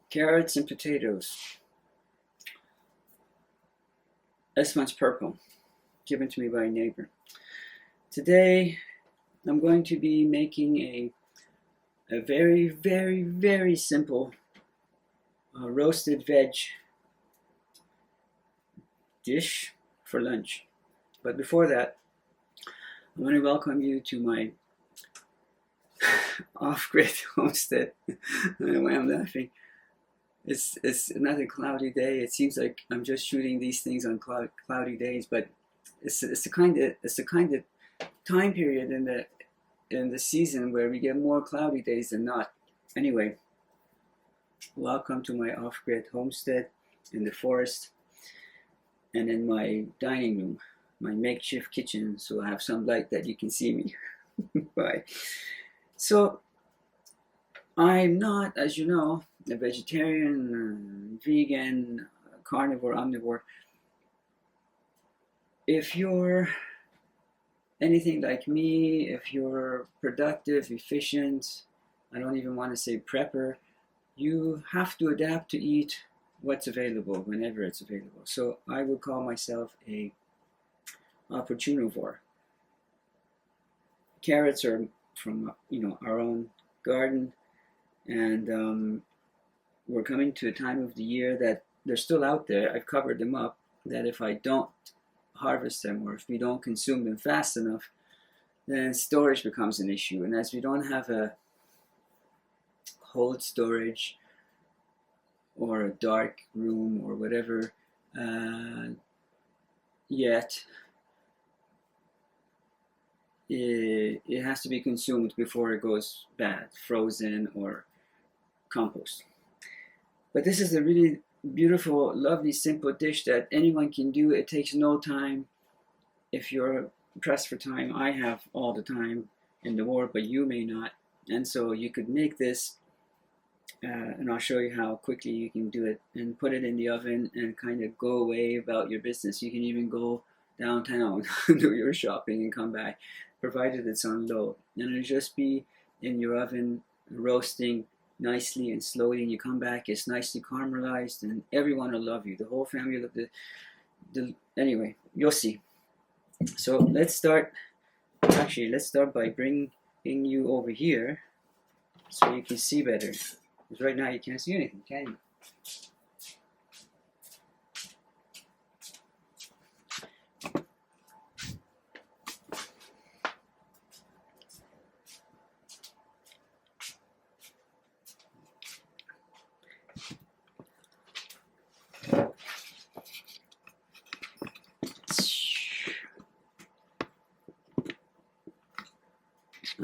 Carrots and potatoes. This one's purple, given to me by a neighbor. Today, I'm going to be making a very, very, very simple roasted veg dish for lunch. But before that, I want to welcome you to my off-grid homestead. I don't know why I'm laughing. It's another cloudy day. It seems like I'm just shooting these things on cloudy days, but it's the kind of time period in the season where we get more cloudy days than not. Anyway, welcome to my off-grid homestead in the forest and in my dining room, my makeshift kitchen, so I have some light that you can see me. Bye. So I'm not, as you know, a vegetarian, vegan, carnivore, omnivore. If you're anything like me, if you're productive, efficient, I don't even want to say prepper, you have to adapt to eat what's available whenever it's available. So I would call myself a opportunivore. Carrots are from our own garden, and we're coming to a time of the year that they're still out there. I've covered them up, that if I don't harvest them or if we don't consume them fast enough, then storage becomes an issue. And as we don't have a cold storage or a dark room or whatever yet, it has to be consumed before it goes bad, frozen or compost. But this is a really beautiful, lovely, simple dish that anyone can do. It takes no time. If you're pressed for time, I have all the time in the world, but you may not. And so you could make this, and I'll show you how quickly you can do it, and put it in the oven and kind of go away about your business. You can even go downtown, do your shopping, and come back, provided it's on low. And it'll just be in your oven, roasting nicely and slowly, and you come back, it's nicely caramelized, and everyone will love you. The whole family will love anyway, you'll see. So let's start by bringing you over here so you can see better. Because right now you can't see anything, can you?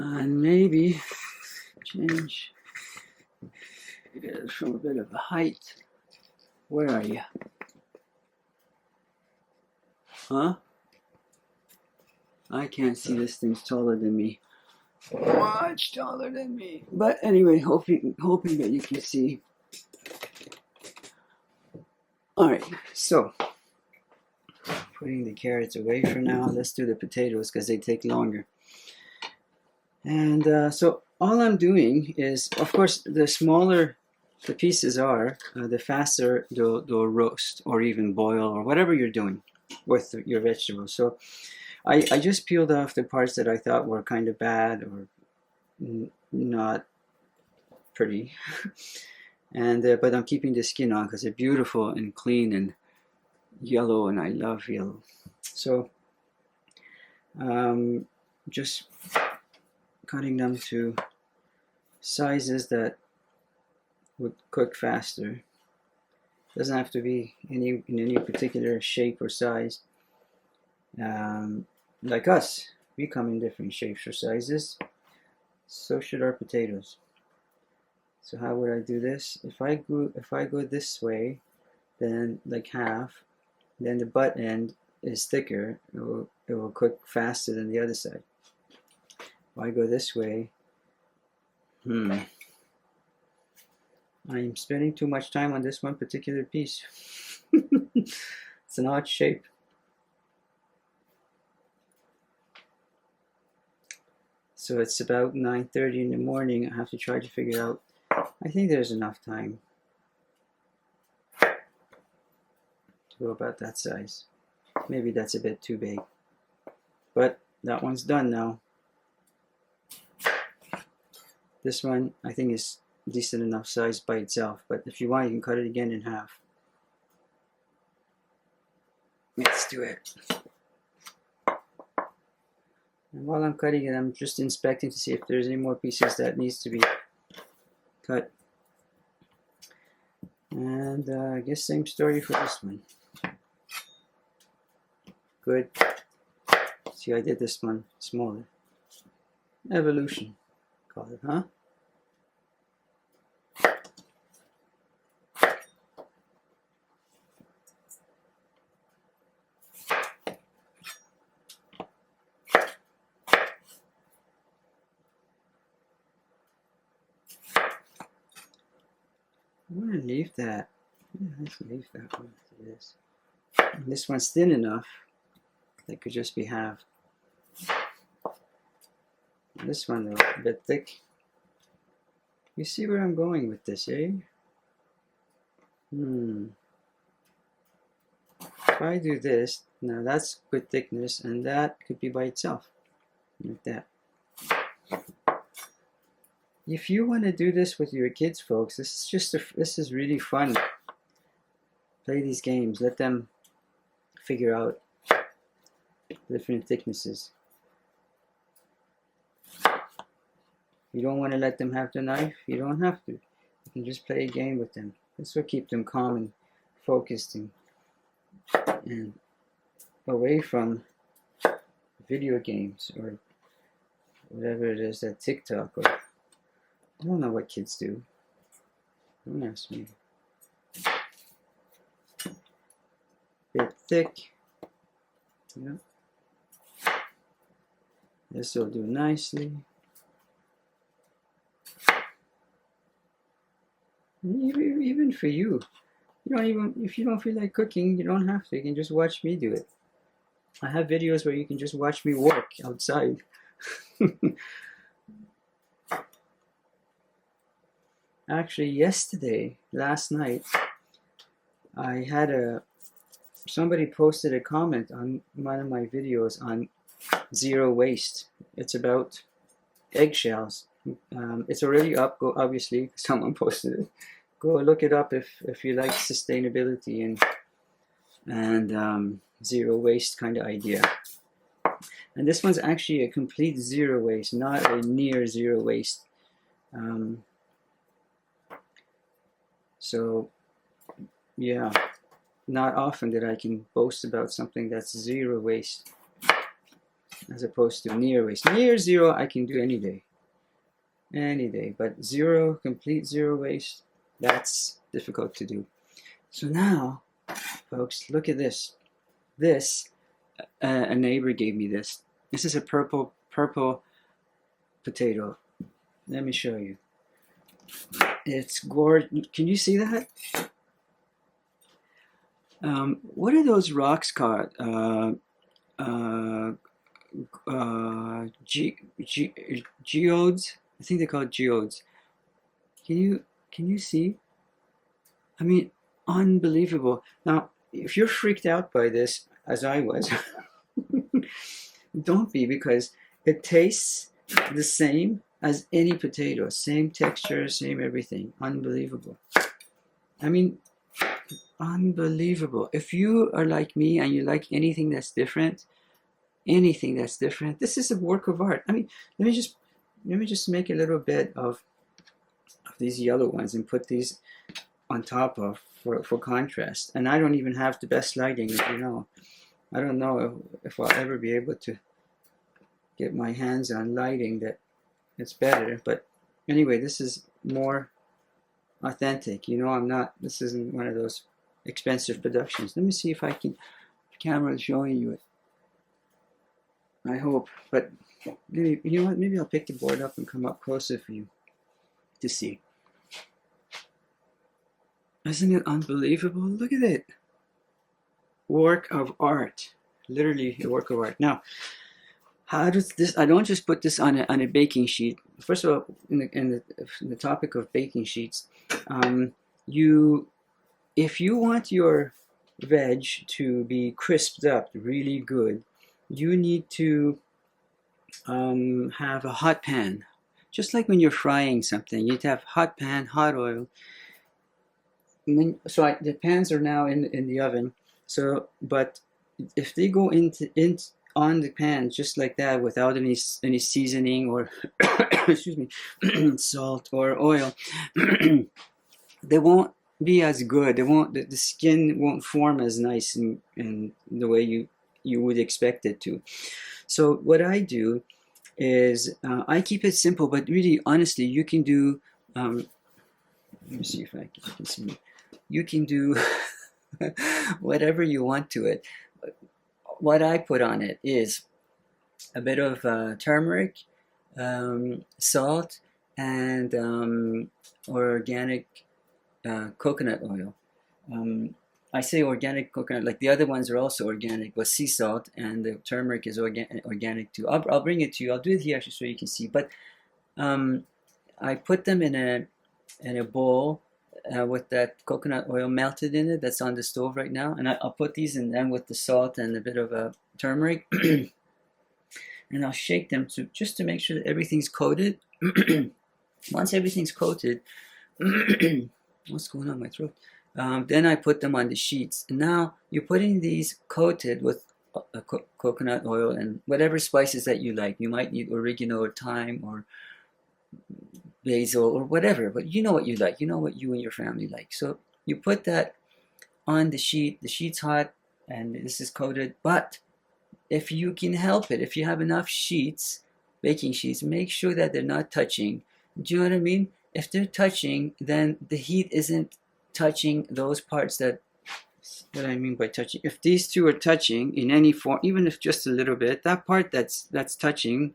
And maybe change it from a bit of a height. Where are you? Huh? I can't see. This thing's taller than me. Much taller than me. But anyway, hoping that you can see. Alright, so putting the carrots away for now. Let's do the potatoes because they take longer. And so all I'm doing is, of course, the smaller the pieces are, the faster they'll roast or even boil or whatever you're doing with your vegetables. So I just peeled off the parts that I thought were kind of bad or not pretty. And but I'm keeping the skin on because they're beautiful and clean and yellow, and I love yellow. So just cutting them to sizes that would cook faster. Doesn't have to be in any particular shape or size. Like us, we come in different shapes or sizes. So should our potatoes. So how would I do this? If I go this way, then like half, then the butt end is thicker. It will cook faster than the other side. If I go this way, I'm spending too much time on this one particular piece. It's an odd shape. So it's about 9:30 in the morning. I have to try to figure out. I think there's enough time to go about that size. Maybe that's a bit too big. But that one's done now. This one I think is decent enough size by itself. But if you want, you can cut it again in half. Let's do it. And while I'm cutting it, I'm just inspecting to see if there's any more pieces that needs to be cut. And I guess same story for this one. Good. See, I did this one smaller. Evolution, call it, huh? I'm gonna leave that. Yeah, let's leave that one to this. And this one's thin enough that could just be halved. This one though, a bit thick. You see where I'm going with this, eh? If I do this, now that's good thickness, and that could be by itself, like that. If you want to do this with your kids, folks, this is really fun. Play these games. Let them figure out different thicknesses. You don't want to let them have the knife, you don't have to. You can just play a game with them. This will keep them calm and focused and away from video games or whatever it is, that TikTok, or I don't know what kids do. Don't ask me. Bit thick. Yeah. This will do nicely. Even for you, if you don't feel like cooking, you don't have to. You can just watch me do it. I have videos where you can just watch me work outside. Actually, last night, I had somebody posted a comment on one of my videos on zero waste. It's about eggshells. It's already up. Obviously, someone posted it. Go look it up if you like sustainability and zero waste kind of idea. And this one's actually a complete zero waste, not a near zero waste. So yeah, not often that I can boast about something that's zero waste as opposed to near waste. Near zero I can do any day, but zero, complete zero waste, that's difficult to do. So now, folks, look at this. A neighbor gave me this. This is a purple potato. Let me show you. It's gorgeous. Can you see that? What are those rocks called? Geodes? I think they're called geodes. Can you see? I mean, unbelievable. Now, if you're freaked out by this, as I was, don't be, because it tastes the same as any potato. Same texture, same everything. Unbelievable. I mean, unbelievable. If you are like me and you like anything that's different, this is a work of art. I mean, let me just make a little bit of these yellow ones and put these on top of for contrast. And I don't even have the best lighting, you know. I don't know if I'll ever be able to get my hands on lighting that's better. But anyway, this is more authentic. You know, this isn't one of those expensive productions. Let me see if the camera is showing you it. I hope. But maybe, you know what, maybe I'll pick the board up and come up closer for you to see. Isn't it unbelievable? Look at it. Work of art. Literally a work of art. Now, How does this? I don't just put this on a baking sheet. First of all, in the topic of baking sheets, you if you want your veg to be crisped up really good, you need to have a hot pan. Just like when you're frying something, you'd have hot pan, hot oil. The pans are now in the oven. So, but if they go in on the pan just like that without any seasoning or excuse me, salt or oil, they won't be as good. They won't. The skin won't form as nice in the way you would expect it to. So what I do is I keep it simple, but really, honestly, you can do. Let me see if I can see. You can do whatever you want to it. What I put on it is a bit of turmeric, salt, and organic coconut oil. I say organic coconut, like the other ones are also organic, but sea salt and the turmeric is organic too. I'll bring it to you. I'll do it here actually so you can see. But I put them in a bowl with that coconut oil melted in it that's on the stove right now, and I'll put these in then with the salt and a bit of turmeric, and I'll shake them just to make sure that everything's coated. Once everything's coated, what's going on in my throat? Then I put them on the sheets. And now you're putting these coated with coconut oil and whatever spices that you like. You might need oregano or thyme or basil or whatever, but you know what you like. You know what you and your family like. So you put that on the sheet. The sheet's hot and this is coated. But if you can help it, if you have enough sheets, baking sheets, make sure that they're not touching. Do you know what I mean? If they're touching, then the heat isn't touching those parts that, what I mean by touching. If these two are touching in any form, even if just a little bit, that part that's touching,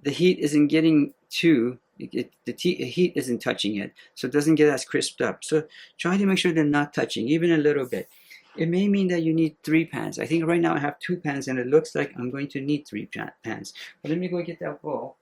the heat isn't getting to, the heat isn't touching it, so it doesn't get as crisped up. So try to make sure they're not touching, even a little bit. It may mean that you need 3 pans. I think right now I have 2 pans and it looks like I'm going to need 3 pans. But let me go get that bowl.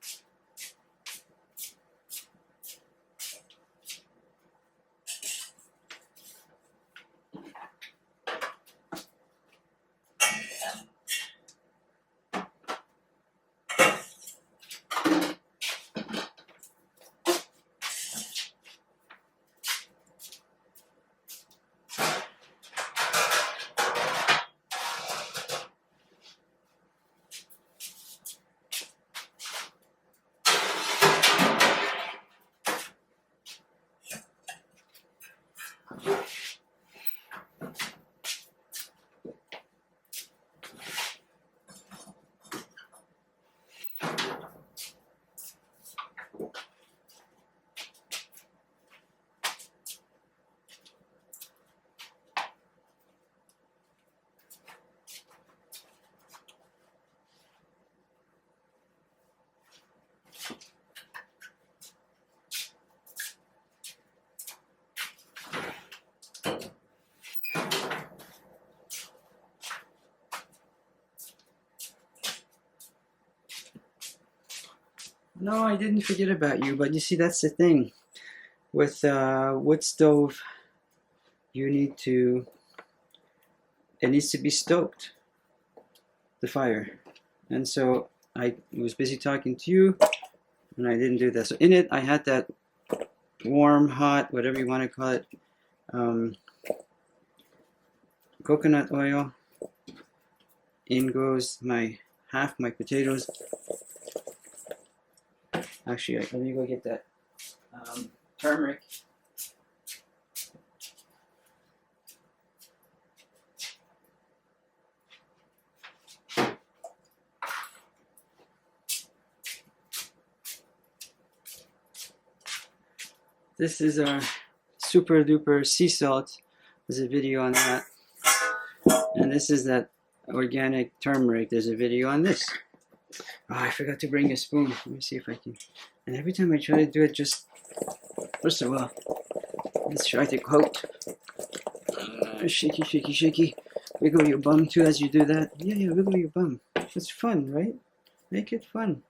No, I didn't forget about you, but you see, that's the thing. With wood stove, it needs to be stoked, the fire. And so I was busy talking to you, and I didn't do that. So in it, I had that warm, hot, whatever you want to call it, coconut oil. In goes half my potatoes. Actually, let me go get that turmeric. This is our super duper sea salt. There's a video on that. And this is that organic turmeric. There's a video on this. Oh, I forgot to bring a spoon. Let me see if I can. And every time I try to do it, just first of all, let's try to coat. Shaky, shaky, shaky. Wiggle your bum too as you do that. Yeah, wiggle your bum. It's fun, right? Make it fun.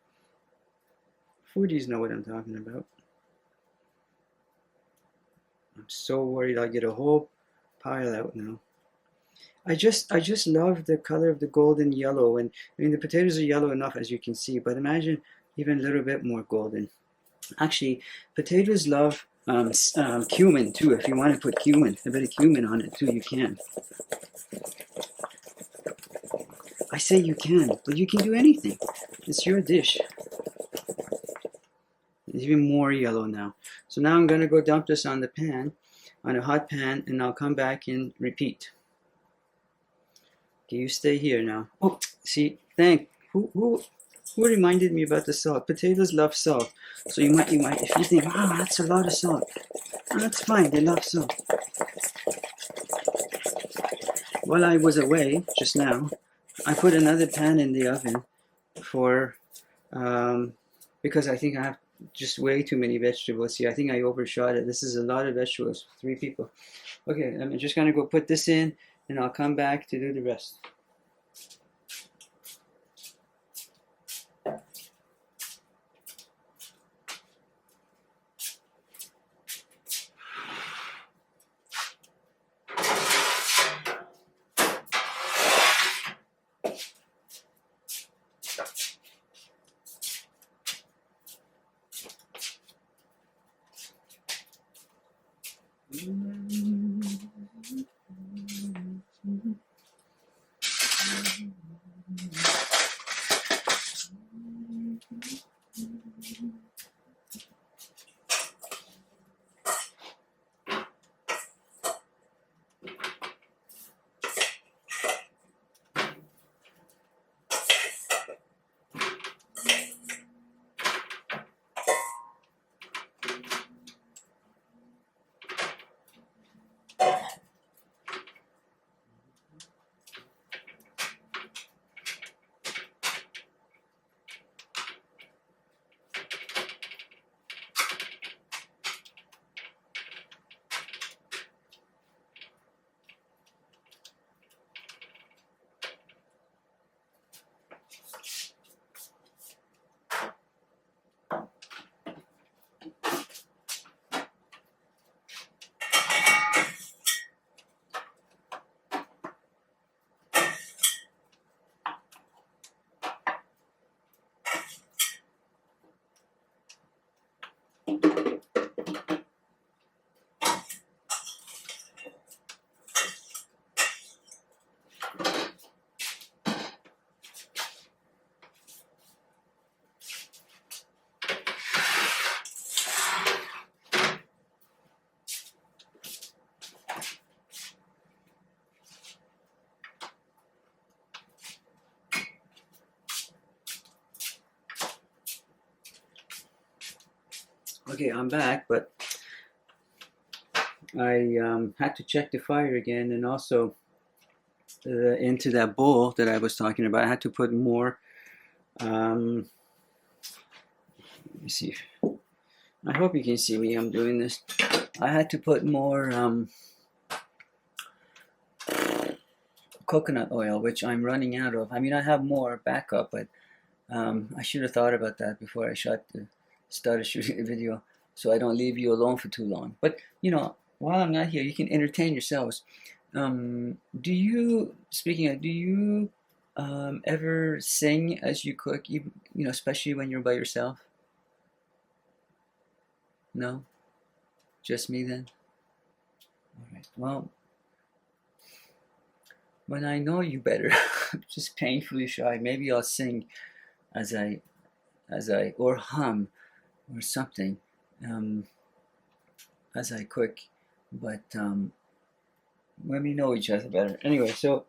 Foodies know what I'm talking about. I'm so worried I'll get a whole pile out now. I just love the color of the golden yellow, and I mean the potatoes are yellow enough as you can see, but imagine even a little bit more golden. Actually, potatoes love cumin too. If you want to put cumin, a bit of cumin on it too, you can. I say you can, but you can do anything. It's your dish. It's even more yellow now. So now I'm going to go dump this on the pan, on a hot pan, and I'll come back and repeat. Okay, you stay here now. Oh, see, who reminded me about the salt? Potatoes love salt. So you might, if you think, wow, that's a lot of salt. Oh, that's fine, they love salt. While I was away just now, I put another pan in the oven for, because I think I have just way too many vegetables here. I think I overshot it. This is a lot of vegetables for 3 people. Okay, I'm just gonna go put this in, and I'll come back to do the rest. Okay, I'm back, but I had to check the fire again, and also into that bowl that I was talking about, I had to put more. Let me see. I hope you can see me. I'm doing this. I had to put more coconut oil, which I'm running out of. I mean, I have more backup, but I should have thought about that before I started shooting the video, so I don't leave you alone for too long. But you know, while I'm not here, you can entertain yourselves. Do you ever sing as you cook? You know, especially when you're by yourself? No, just me then. All right. Well, when I know you better, I'm just painfully shy. Maybe I'll sing as I or hum or something as I cook, but when we know each other better. Anyway, so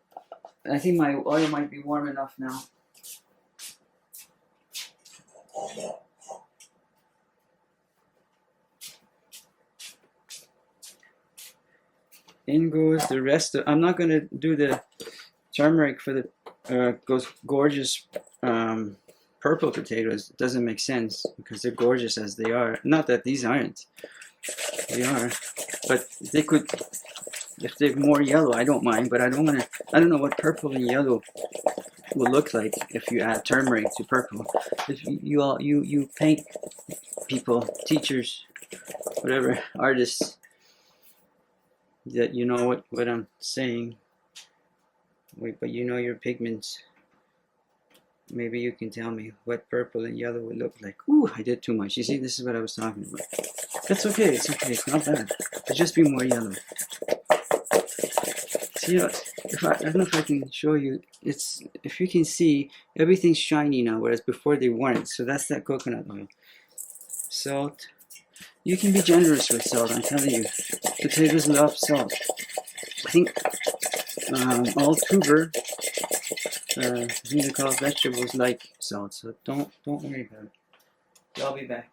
I think my oil might be warm enough now. In goes the rest of. I'm not going to do the turmeric for the those gorgeous purple potatoes. It doesn't make sense because they're gorgeous as they are. Not that these aren't. They are, but they could. If they're more yellow, I don't mind. But I don't want to. I don't know what purple and yellow will look like if you add turmeric to purple. If you paint people, teachers, whatever, artists, that you know what I'm saying. Wait, but you know your pigments. Maybe you can tell me what purple and yellow would look like. Ooh, I did too much. You see, this is what I was talking about. That's okay. It's okay. It's not bad. It'll just be more yellow. See, I don't know if I can show you. It's, if you can see, everything's shiny now, whereas before they weren't. So that's that coconut oil. Salt. You can be generous with salt. I'm telling you, potatoes love salt. I think all tuber, I think they call vegetables, like salt. So don't worry about it. I'll be back.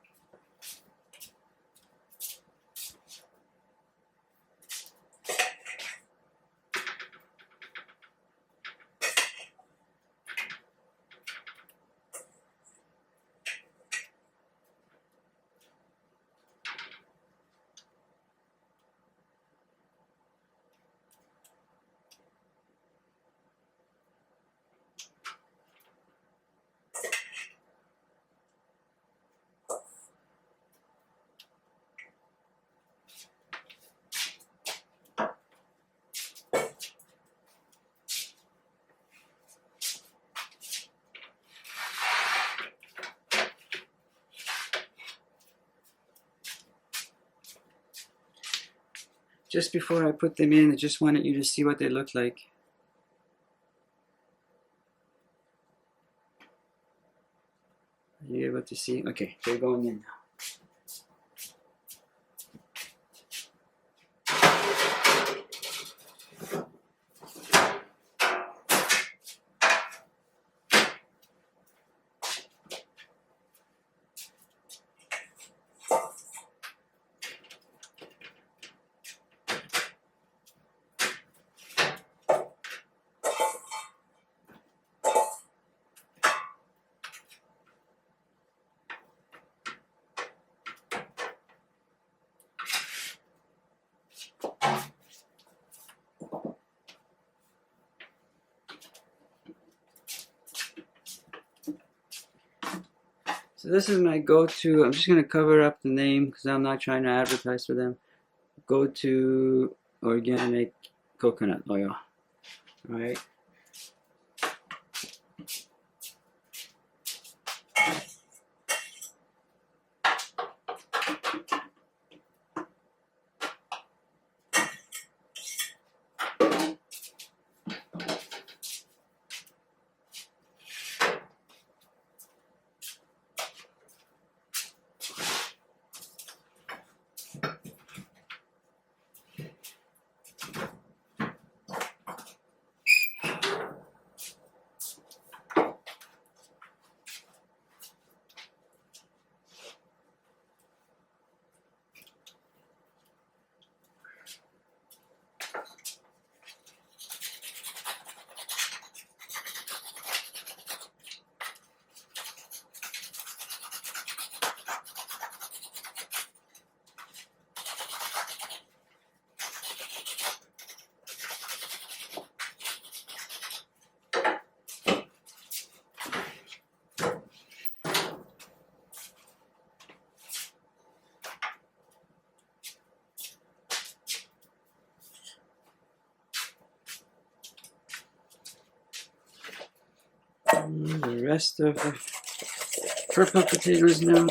Just before I put them in, I just wanted you to see what they look like. Are you able to see? Okay, they're going in now. So this is my go-to. I'm just going to cover up the name because I'm not trying to advertise for them. Go-to organic coconut oil. All right. The rest of the purple potatoes now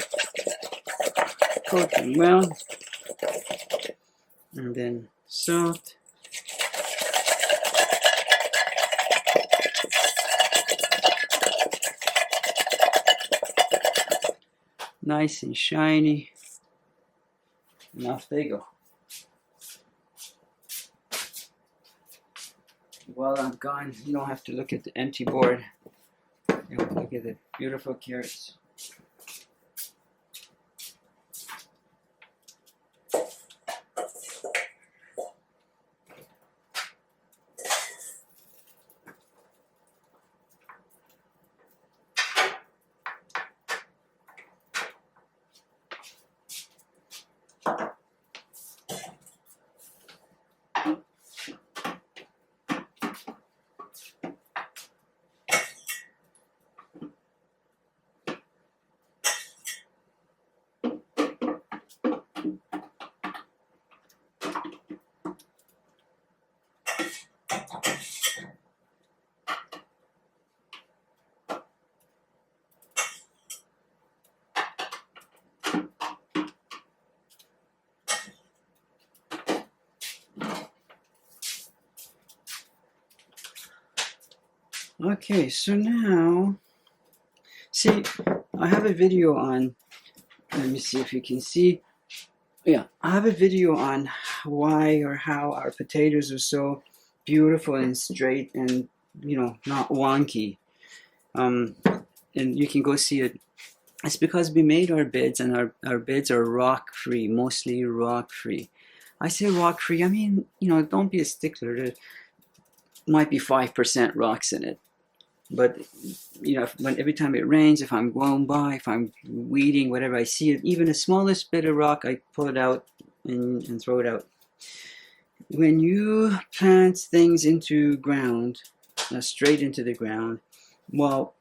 coated well, and then salt. Nice and shiny, and off they go. While I'm gone, you don't have to look at the empty board. You have to look at the beautiful carrots. Okay, so now, see, I have a video on, let me see if you can see. Yeah, I have a video on why or how our potatoes are so beautiful and straight and, you know, not wonky. And you can go see it. It's because we made our beds, and our beds are rock free, mostly rock free. I say rock free, I mean, you know, don't be a stickler. There might be 5% rocks in it. But, you know, when every time it rains, if I'm going by, if I'm weeding, whatever, I see it, even the smallest bit of rock, I pull it out and throw it out. When you plant things into ground, straight into the ground, well,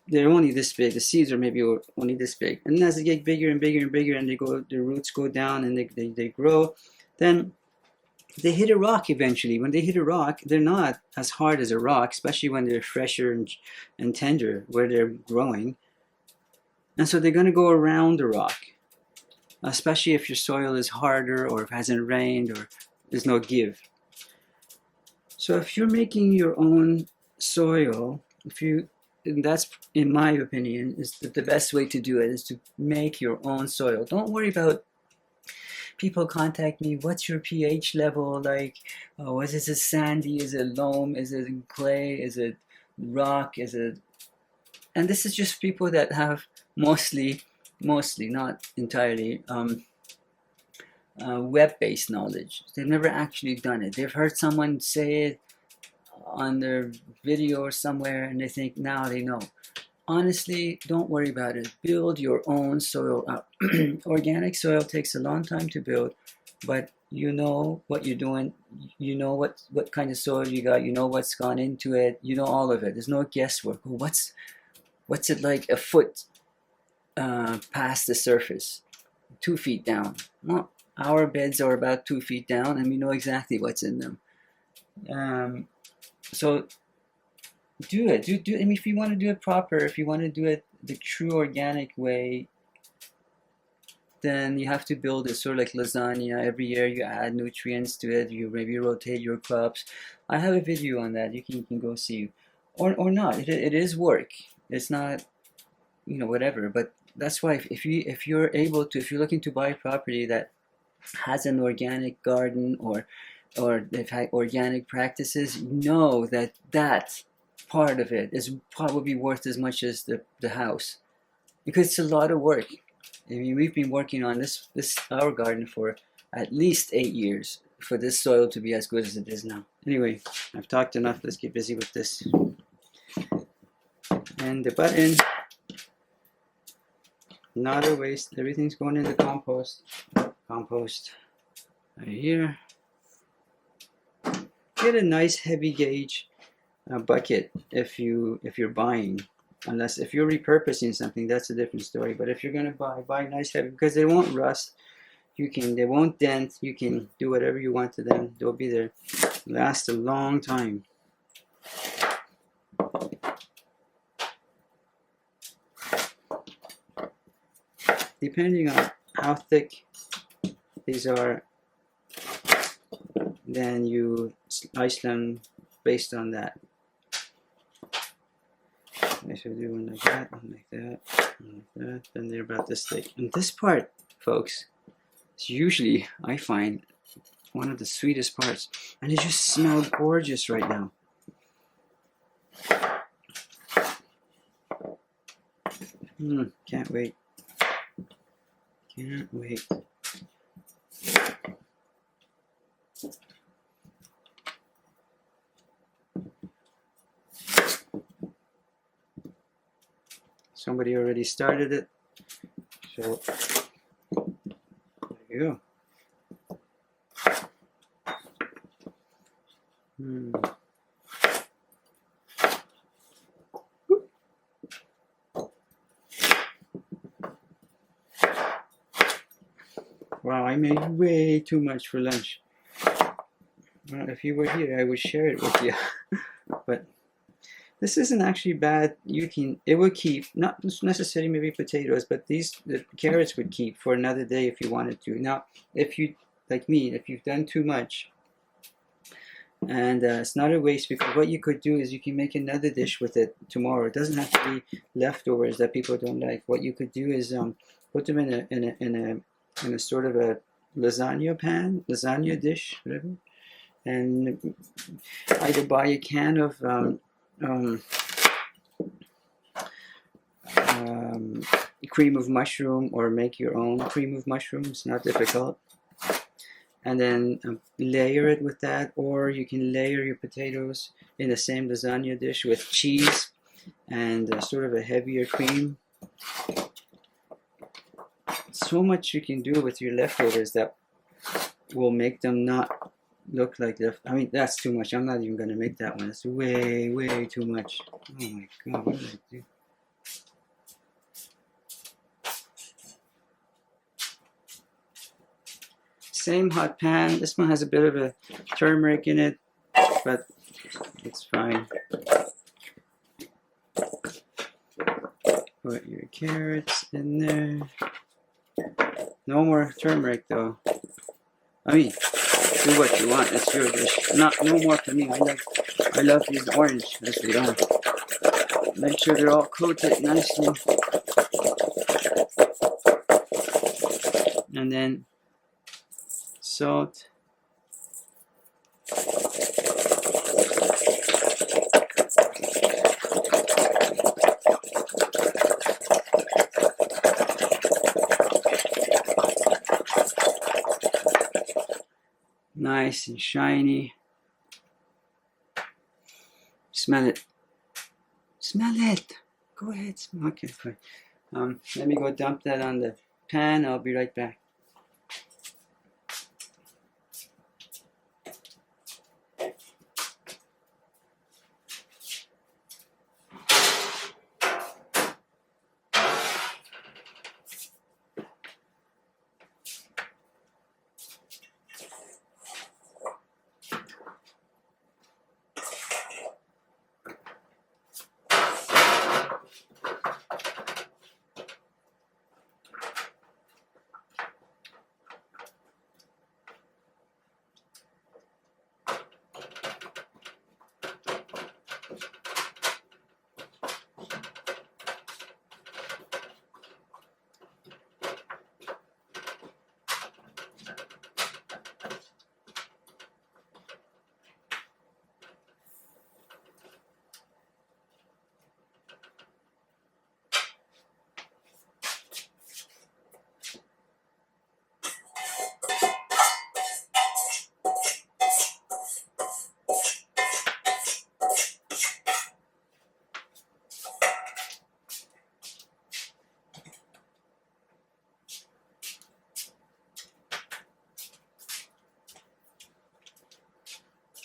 they're only this big. The seeds are maybe only this big. And as they get bigger and bigger and bigger, and the roots go down and they grow, then they hit a rock eventually. When they hit a rock, they're not as hard as a rock, especially when they're fresher and tender where they're growing. And so they're going to go around the rock, especially if your soil is harder or if it hasn't rained or there's no give. So if you're making your own soil, and that's, in my opinion, is the best way to do it, is to make your own soil. Don't worry about people contact me, what's your pH level like? Oh, is it sandy? Is it loam? Is it clay? Is it rock? Is it... And this is just people that have mostly, not entirely, web-based knowledge. They've never actually done it. They've heard someone say it on their video or somewhere, and they think now they know. Honestly, don't worry about it. Build your own soil up. Organic soil takes a long time to build, but you know what you're doing. You know what kind of soil you got. You know what's gone into it. You know all of it. There's no guesswork. Oh, what's it like a foot past the surface, 2 feet down? Well, our beds are about 2 feet down, and we know exactly what's in them. So do it. I mean, if you want to do it proper, if you want to do it the true organic way, then you have to build it sort of like lasagna. Every year you add nutrients to it. You maybe rotate your crops. I have a video on that. You can go see, or not. It is work. It's not, you know, whatever. But that's why if you're able to, if you're looking to buy property that has an organic garden or they've had organic practices, know that part of it is probably worth as much as the house, because it's a lot of work. I mean, we've been working on this our garden for at least 8 years for this soil to be as good as it is now. Anyway, I've talked enough. Let's get busy with this. And the button, not a waste. Everything's going in the compost. Compost right here. Get a nice heavy gauge bucket if you're buying. Unless if you're repurposing something, that's a different story. But if you're gonna buy nice heavy, because they won't rust. They won't dent. You can do whatever you want to them. They'll be there, last a long time. Depending on how thick these are, then you slice them based on that. I should do one like that, one like that, one like that. Then they're about this thick. And this part, folks, is usually, I find, one of the sweetest parts. And it just smells gorgeous right now. Can't wait. Can't wait. Somebody already started it, so there you go. Wow, I made way too much for lunch. Well, if you were here, I would share it with you. But this isn't actually bad. It would keep, not necessarily maybe potatoes, but the carrots would keep for another day if you wanted to. Now, if you, like me, if you've done too much, And it's not a waste, because what you could do is you can make another dish with it tomorrow. It doesn't have to be leftovers that people don't like. What you could do is put them in a sort of a lasagna dish, whatever, and either buy a can of um, cream of mushroom, or make your own cream of mushroom. It's not difficult. And then layer it with that, or you can layer your potatoes in the same lasagna dish with cheese and sort of a heavier cream. So much you can do with your leftovers that will make them not look like I mean, that's too much. I'm not even going to make that one. It's way, way too much. Oh my God, what did I do? Same hot pan. This one has a bit of a turmeric in it, but it's fine. Put your carrots in there. No more turmeric though. I mean, do what you want. It's your dish. No more for me. I love these orange as they don't. Make sure they're all coated nicely. And then salt. Nice and shiny. Smell it. Smell it. Go ahead. Okay, fine. Let me go dump that on the pan. I'll be right back.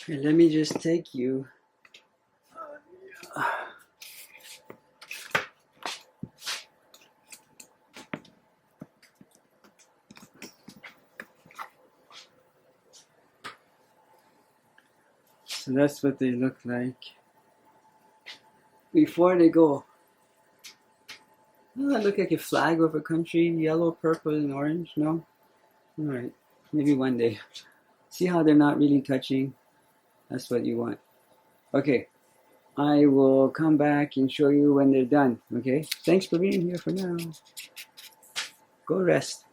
Okay, let me just take you. So that's what they look like before they go. Doesn't that look like a flag of a country? Yellow, purple, and orange? No? Alright. Maybe one day. See how they're not really touching? That's what you want. Okay. I will come back and show you when they're done. Okay? Thanks for being here for now. Go rest.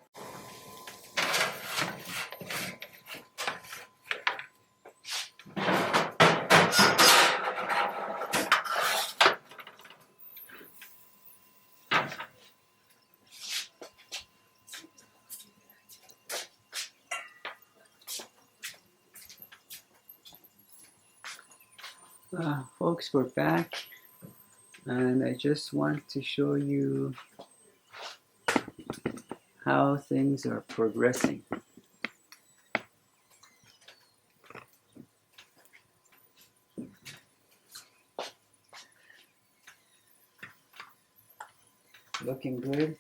Folks, we're back, and I just want to show you how things are progressing. Looking good.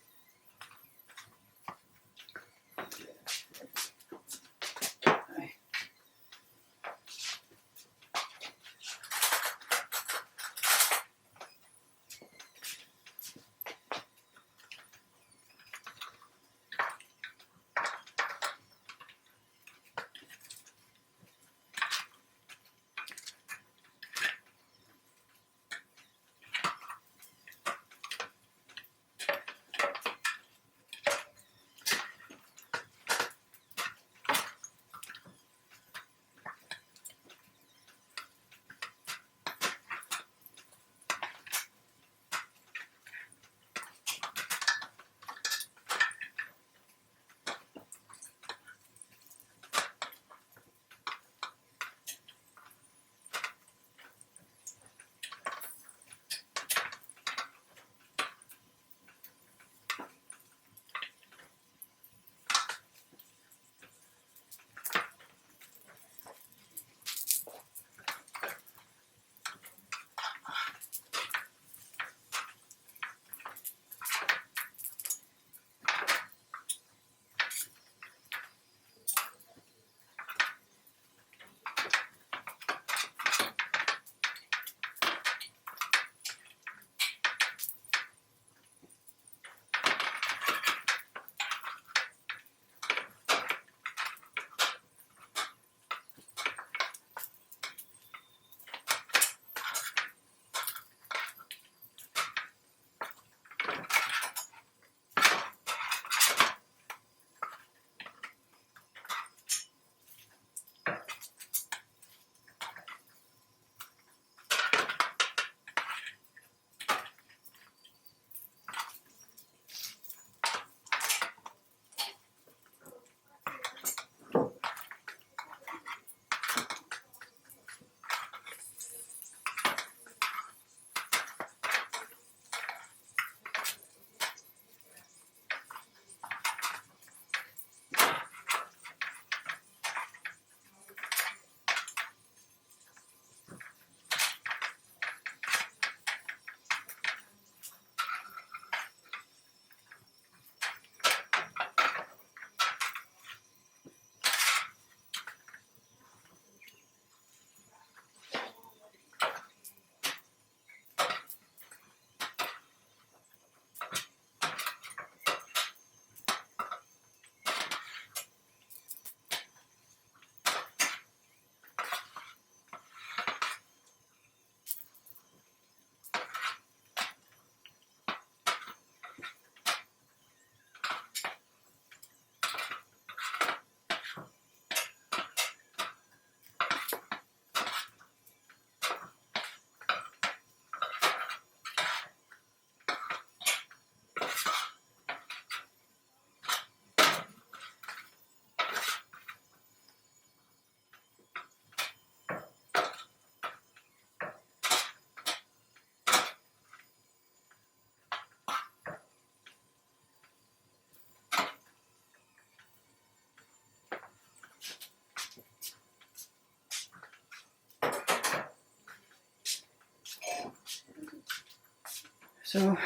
So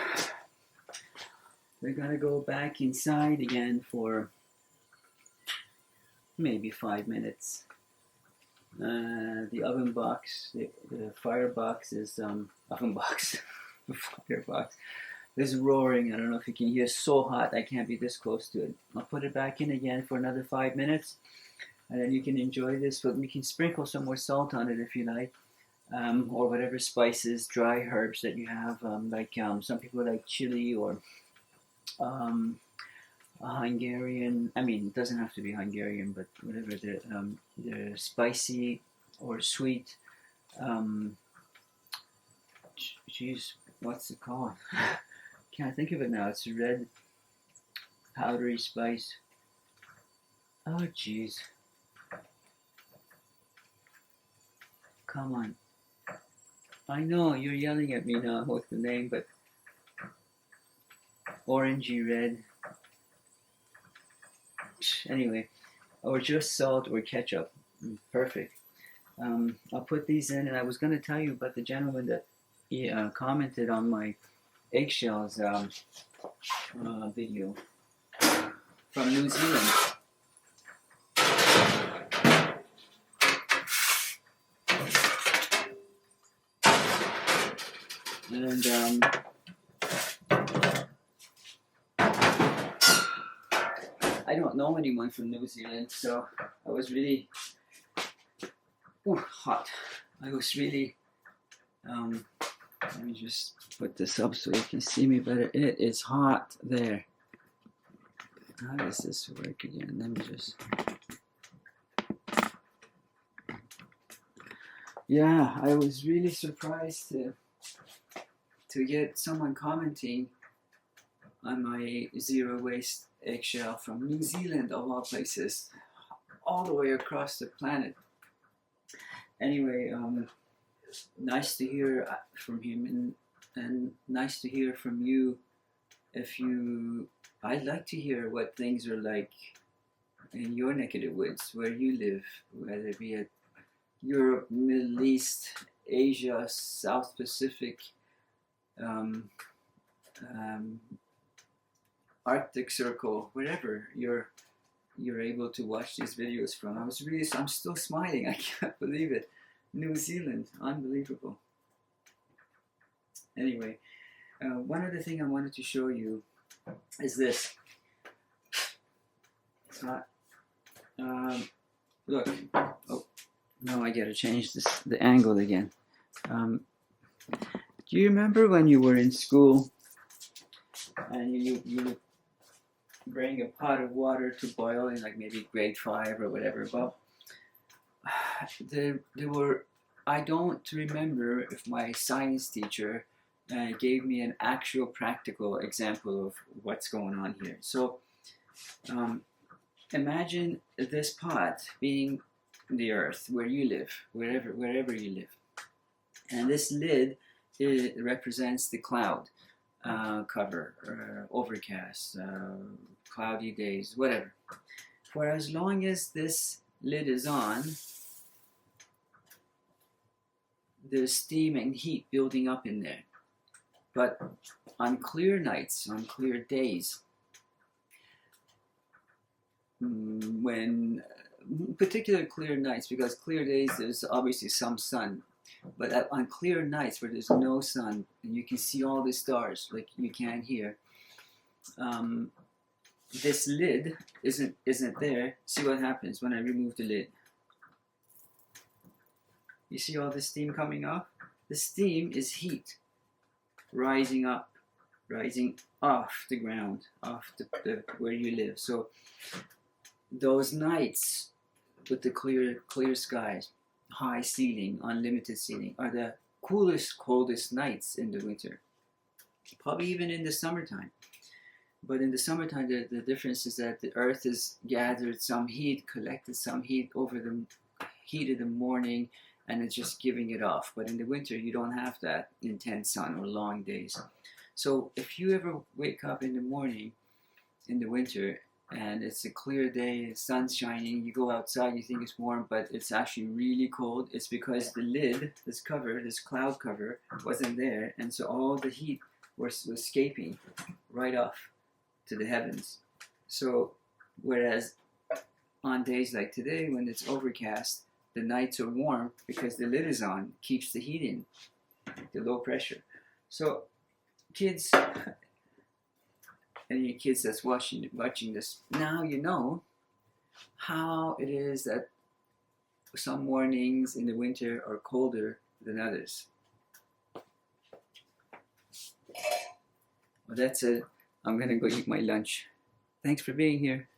we're gonna go back inside again for maybe 5 minutes. The oven box, the fire box is oven box, the fire box is roaring. I don't know if you can hear. It's so hot, I can't be this close to it. I'll put it back in again for another 5 minutes, and then you can enjoy this. But we can sprinkle some more salt on it if you like, or whatever spices, dry herbs that you have. Some people like chili or a Hungarian. I mean, it doesn't have to be Hungarian, but whatever the spicy or sweet. Geez, what's it called? Can't think of it now. It's a red powdery spice. Oh, jeez. Come on. I know you're yelling at me now with the name, but orangey red. Anyway, or just salt or ketchup. Perfect. I'll put these in, and I was going to tell you about the gentleman that commented on my eggshells video from New Zealand. And I don't know anyone from New Zealand, so I was really hot. I was really let me just put this up so you can see me better. It is hot there. How does this work again? Let me just... Yeah, I was really surprised to get someone commenting on my zero waste eggshell from New Zealand, of all places, all the way across the planet. Anyway, nice to hear from him, and nice to hear from you. I'd like to hear what things are like in your neck of the woods, where you live, whether it be at Europe, Middle East, Asia, South Pacific, Arctic Circle, wherever you're able to watch these videos from. I'm still smiling. I can't believe it. New Zealand, unbelievable. Anyway, one other thing I wanted to show you is this. Look. Oh, no, I gotta change the angle again. Do you remember when you were in school and you bring a pot of water to boil in, like maybe grade 5 or whatever? Well, there were, I don't remember if my science teacher gave me an actual practical example of what's going on here. So imagine this pot being the earth where you live, wherever you live, and this lid represents the cloud cover, overcast, cloudy days, whatever. For as long as this lid is on, there's steam and heat building up in there. But on clear nights, on clear days, when particular clear nights, because clear days there's obviously some sun, but on clear nights where there's no sun and you can see all the stars like you can here, this lid isn't there. See what happens when I remove the lid. You see all the steam coming off? The steam is heat rising up, rising off the ground, off the where you live. So those nights with the clear skies, high ceiling, unlimited ceiling, are the coldest nights in the winter. Probably even in the summertime. But in the summertime, the difference is that the earth has gathered some heat, collected some heat over the heat of the morning, and it's just giving it off. But in the winter, you don't have that intense sun or long days. So if you ever wake up in the morning in the winter and it's a clear day, the sun's shining, you go outside, you think it's warm, but it's actually really cold, it's because the lid, this cover, this cloud cover, wasn't there, and so all the heat was escaping right off to the heavens. So whereas on days like today when it's overcast, the nights are warm because the lid is on, keeps the heat in, the low pressure. So kids, any kids that's watching this, now you know how it is that some mornings in the winter are colder than others. Well, that's it. I'm gonna go eat my lunch. Thanks for being here.